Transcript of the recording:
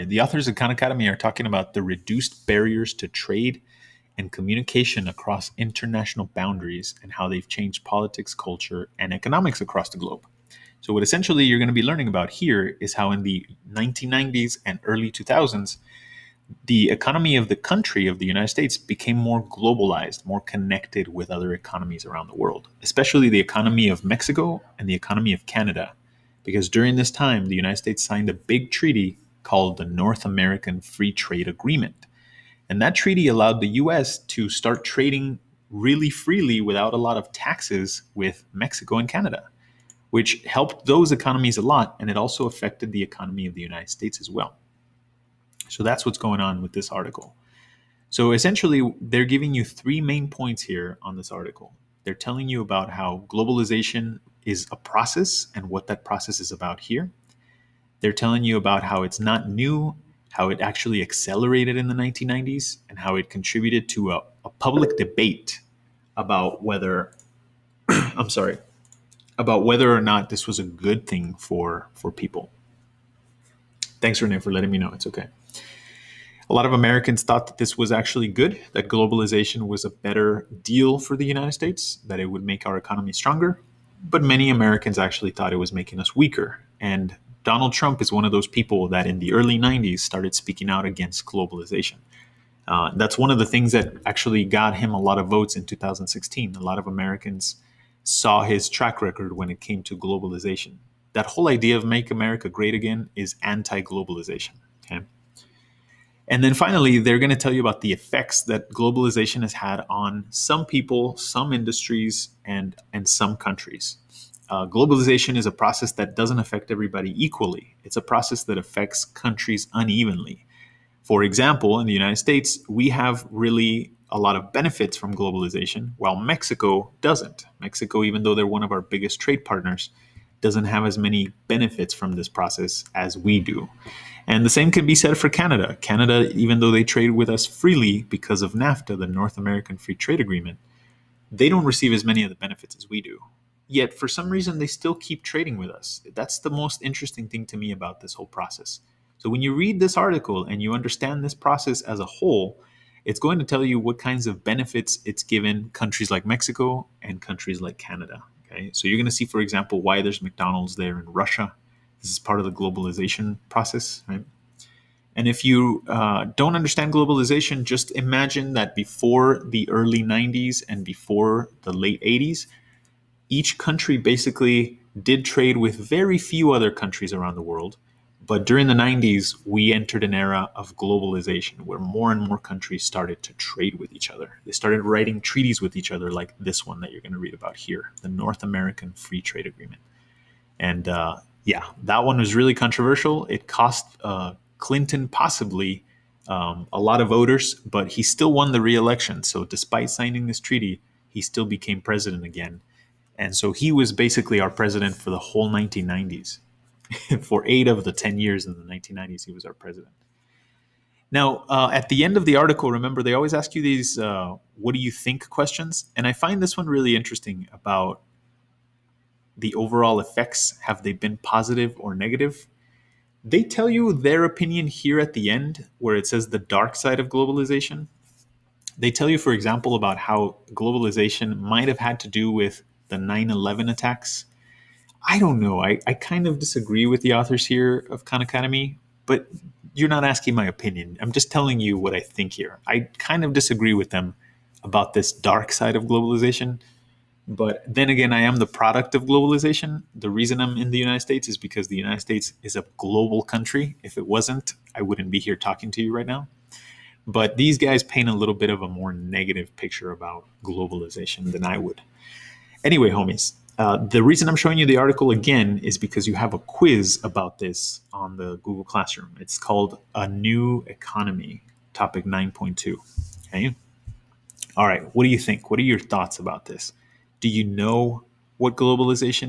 right, the authors of Khan Academy are talking about the reduced barriers to trade and communication across international boundaries and how they've changed politics, culture, and economics across the globe. So, what essentially you're going to be learning about here is how in the 1990s and early 2000s, the economy of the country of the United States became more globalized, more connected with other economies around the world, especially the economy of Mexico and the economy of Canada. Because during this time, the United States signed a big treaty called the North American Free Trade Agreement. And that treaty allowed the US to start trading really freely without a lot of taxes with Mexico and Canada, which helped those economies a lot. And it also affected the economy of the United States as well. So that's what's going on with this article. So essentially, they're giving you three main points here on this article. They're telling you about how globalization is a process and what that process is about here. They're telling you about how it's not new, how it actually accelerated in the 1990s, and how it contributed to a public debate about whether, I'm sorry, about whether or not this was a good thing for people. Thanks, Renee, for letting me know. It's okay. A lot of Americans thought that this was actually good, that globalization was a better deal for the United States, that it would make our economy stronger. But many Americans actually thought it was making us weaker. And Donald Trump is one of those people that in the early 90s started speaking out against globalization. That's one of the things that actually got him a lot of votes in 2016. A lot of Americans saw his track record when it came to globalization. That whole idea of make America great again is anti-globalization. Okay? And then finally, they're going to tell you about the effects that globalization has had on some people, some industries, and some countries. Globalization is a process that doesn't affect everybody equally. It's a process that affects countries unevenly. For example, in the United States, we have really a lot of benefits from globalization, while Mexico doesn't. Mexico, even though they're one of our biggest trade partners, doesn't have as many benefits from this process as we do. And the same can be said for Canada. Canada, even though they trade with us freely because of NAFTA, the North American Free Trade Agreement, they don't receive as many of the benefits as we do. Yet, for some reason, they still keep trading with us. That's the most interesting thing to me about this whole process. So when you read this article and you understand this process as a whole, it's going to tell you what kinds of benefits it's given countries like Mexico and countries like Canada. Okay, so you're going to see, for example, why there's McDonald's there in Russia. This is part of the globalization process, right? And if you don't understand globalization, just imagine that before the early 90s and before the late 80s, each country basically did trade with very few other countries around the world. But during the 90s, we entered an era of globalization where more and more countries started to trade with each other. They started writing treaties with each other like this one that you're going to read about here, the North American Free Trade Agreement. And yeah, that one was really controversial. It cost Clinton possibly a lot of voters, but he still won the re-election. So despite signing this treaty, he still became president again. And so he was basically our president for the whole 1990s. For 8 of the 10 years in the 1990s, he was our president. Now, at the end of the article, remember, they always ask you these what do you think questions? And I find this one really interesting about the overall effects. Have they been positive or negative? They tell you their opinion here at the end, where it says the dark side of globalization. They tell you, for example, about how globalization might have had to do with the 9/11 attacks. I don't know. I kind of disagree with the authors here of Khan Academy, but you're not asking my opinion. I'm just telling you what I think here. I kind of disagree with them about this dark side of globalization. But then again, I am the product of globalization. The reason I'm in the United States is because the United States is a global country. If it wasn't, I wouldn't be here talking to you right now. But these guys paint a little bit of a more negative picture about globalization than I would. Anyway, homies, the reason I'm showing you the article again is because you have a quiz about this on the Google Classroom. It's called A New Economy, topic 9.2. Okay. All right. What do you think? What are your thoughts about this? Do you know what globalization